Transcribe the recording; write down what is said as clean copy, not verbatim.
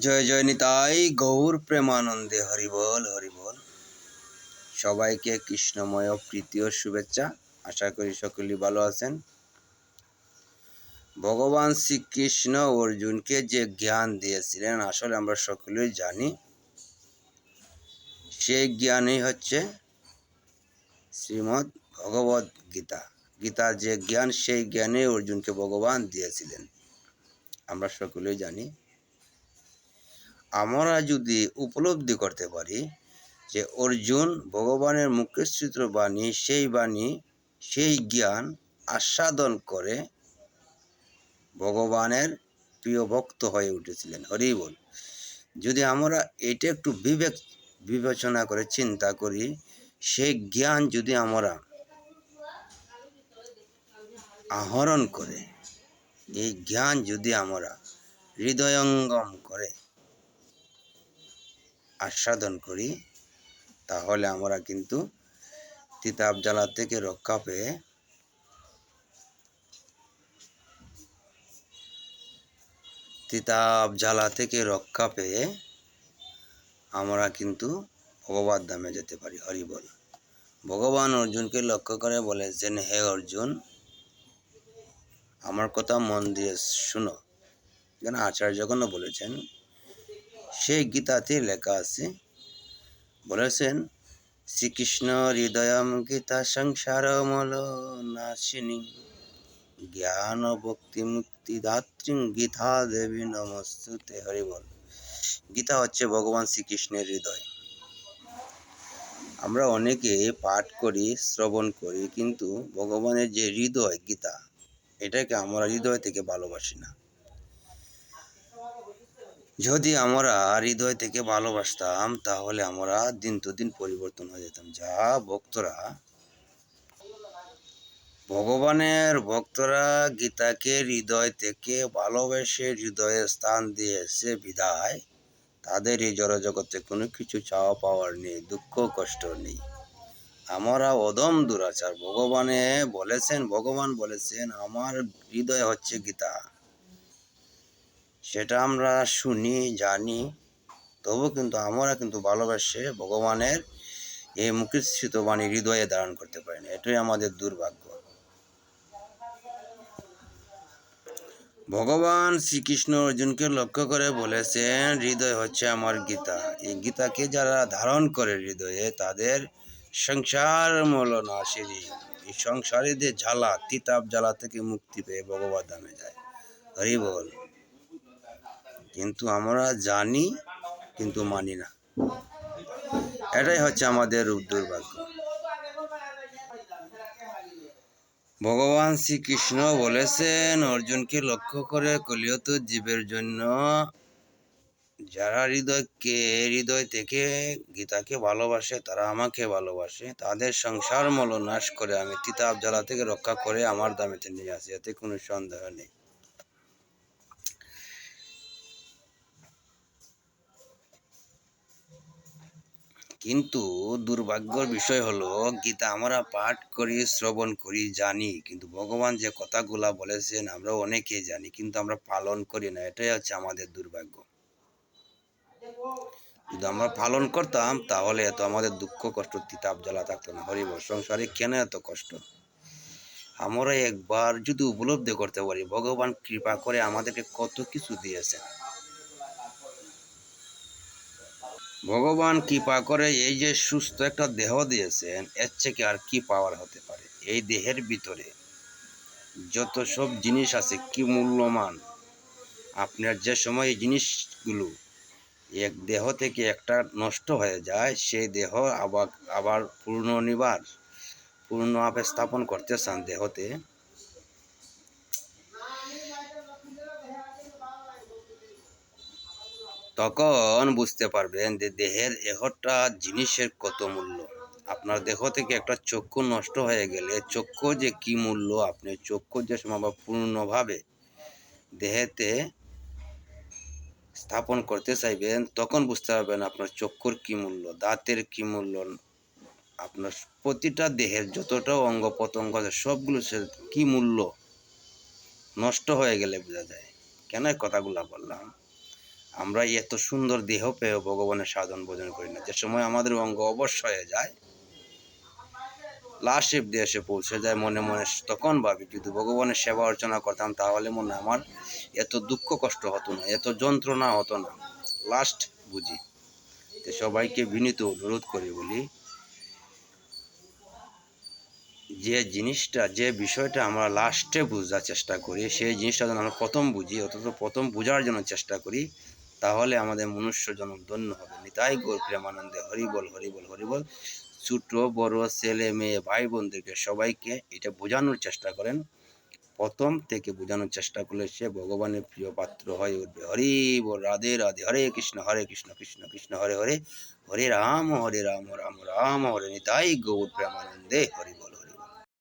জয় জয় নিতাই গৌর প্রেমানন্দে হরিবল হরিবল। সবাইকে কৃষ্ণময় প্রীতি ও শুভেচ্ছা। আশা করি সকলেই ভালো আছেন। ভগবান শ্রীকৃষ্ণ অর্জুনকে যে জ্ঞান দিয়েছিলেন আসলে আমরা সকলেই জানি, সেই জ্ঞানই হচ্ছে শ্রীমদ্ ভগবদ গীতা। গীতার যে জ্ঞান, সেই জ্ঞানে অর্জুনকে ভগবান দিয়েছিলেন, আমরা সকলেই জানি। আমরা যদি উপলব্ধি করতে পারি যে অর্জুন ভগবানের মুখশ্রিত বাণী, সেই জ্ঞান আস্বাদন করে ভগবানের প্রিয় ভক্ত হয়ে উঠেছিলেন। হরি বল। যদি আমরা এটা একটু বিবেচনা করে চিন্তা করি, সেই জ্ঞান যদি আমরা আহরণ করে, এই জ্ঞান যদি আমরা হৃদয়ঙ্গম করে আস্বাদন করি, তাহলে আমরা কিন্তু তিতাব জ্বালা থেকে রক্ষা পেয়ে আমরা কিন্তু ভগবত ধামে যেতে পারি। হরি বল। ভগবান অর্জুনকে লক্ষ্য করে বলেছেন, হে অর্জুন, আমার কথা মন দিয়ে শুনো। যেন আচার্যগণ বলেছেন, সেই গীতাতে লেখা আছে, বলেছেন, শ্রীকৃষ্ণ হৃদয়ম গীতা সংসার মল নাশিনী জ্ঞান ভক্তি মুক্তি দাত্রী গীতা দেবী নমস্তুতে। হরি বল। গীতা হচ্ছে ভগবান শ্রীকৃষ্ণের হৃদয়। আমরা অনেকে পাঠ করি, শ্রবণ করি, কিন্তু ভগবানের যে হৃদয় গীতা, এটাকে আমরা হৃদয় থেকে ভালোবাসি না। যদি আমরা হৃদয় থেকে ভালোবাসতাম, তাহলে আমরা দিন তো দিন পরিবর্তন হয়ে যেতাম। যা ভগবানের ভক্তরা গীতাকে হৃদয় থেকে ভালোবেসে হৃদয়ে স্থান দিয়েছে বিধায় তাদের এই জড়জগতে কোনো কিছু চাওয়া পাওয়ার নেই, দুঃখ কষ্ট নেই। আমরা অদম দুরাচার। ভগবান বলেছেন আমার হৃদয় হচ্ছে গীতা। সেটা আমরা শুনি, জানি, তবু কিন্তু আমরা কিন্তু ভালোবেসে ভগবানের এই মুখশ্রিত বাণী হৃদয়ে ধারণ করতে পারি না। এটাই আমাদের দুর্ভাগ্য। ভগবান শ্রীকৃষ্ণ অর্জুনকে লক্ষ্য করে বলেছেন, হৃদয় হচ্ছে আমার গীতা। এই গীতাকে যারা ধারণ করে হৃদয়ে, তাদের সংসার মলনাশিনী, এই সংসারীদের জ্বালা, তিতাব জ্বালা থেকে মুক্তি পেয়ে ভগবত ধামে যায়। হরি বল। কিন্তু আমরা জানি, কিন্তু মানি না। এটাই হচ্ছে আমাদের দুর্ভাগ্য। ভগবান শ্রীকৃষ্ণ বলেছেন অর্জুনকে লক্ষ্য করে, কলিয়ত জীবের জন্য যারা হৃদয় থেকে গীতাকে ভালোবাসে, তারা আমাকে ভালোবাসে, তাদের সংসার মল নাশ করে আমি তিতাব জ্বালা থেকে রক্ষা করে আমার ধামেতে নিয়ে আসি, এতে কোনো সন্দেহ নেই। কিন্তু দুর্ভাগ্যের বিষয় হলো, গীতা আমরা পাঠ করি, শ্রবণ করি, জানি, কিন্তু ভগবান যে কথাগুলা বলেছেন আমরা অনেকেই জানি, কিন্তু আমরা পালন করি না। এটাই হচ্ছে আমাদের দুর্ভাগ্য। যদি আমরা পালন করতাম, তাহলে এত আমাদের দুঃখ কষ্ট তিতাব জ্বালা থাকতো না। হরি বল। সংসারে কেন এত কষ্ট? আমরা একবার যদি উপলব্ধি করতে পারি ভগবান কৃপা করে আমাদেরকে কত কিছু দিয়েছেন, ভগবান কৃপা করে এই যে সুস্থ একটা দেহ দিয়েছেন, এর থেকে আর কি পাওয়ার হতে পারে? এই দেহের ভিতরে যত সব জিনিস আছে, কি মূল্যমান। আপনার যে সময় এই জিনিসগুলো এক দেহ থেকে একটা নষ্ট হয়ে যায়, সেই দেহ আবার পূর্ণভাবে স্থাপন করতে চান দেহতে, তখন বুঝতে পারবেন যে দেহের একটা জিনিসের কত মূল্য। আপনার দেহ থেকে একটা চক্ষু নষ্ট হয়ে গেলে চক্ষু যে কি মূল্য, আপনি চক্ষু যে সময় পূর্ণভাবে দেহেতে স্থাপন করতে চাইবেন, তখন বুঝতে পারবেন আপনার চক্ষুর কি মূল্য, দাঁতের কি মূল্য। আপনার প্রতিটা দেহের যতটা অঙ্গ প্রত্যঙ্গ আছে, সবগুলো কি মূল্য নষ্ট হয়ে গেলে বোঝা যায়। কেন কথাগুলা বললাম? আমরা এত সুন্দর দেহ পেয়েও ভগবানের সাধন ভোজন করি না। যে সময় আমাদের অঙ্গ অবশ হয়ে যায়, লাস্ট দেশে পৌঁছে যায়, মনে মনে তখন ভাবি যদি ভগবানের সেবা অর্চনা করতাম তাহলে মনে হয় আমার এত দুঃখ কষ্ট হতো না, এত যন্ত্রণা হতো না। লাস্ট বুঝি। তো সবাইকে বিনীত অনুরোধ করে বলি, যে জিনিসটা যে বিষয়টা আমরা লাস্টে বুঝার চেষ্টা করি, সেই জিনিসটা যেন আমরা প্রথম বুঝি, অথচ প্রথম বোঝার জন্য চেষ্টা করি, তাহলে আমাদের মনুষ্য জন্ম ধন্য হবে। নিতাই গৌর প্রেমানন্দে হরিবল হরিবল হরিবল। ছোট বড় ছেলে মেয়ে ভাই বোনদেরকে সবাইকে এটা বোঝানোর চেষ্টা করেন। প্রথম থেকে বোঝানোর চেষ্টা করলে সে ভগবানের প্রিয় পাত্র হয়ে উঠবে। হরি বল, রাধে রাধে, হরে কৃষ্ণ কৃষ্ণ কৃষ্ণ হরে হরে, হরে রাম রাম রাম হরে। নিতাই গৌর প্রেমানন্দে হরিবল।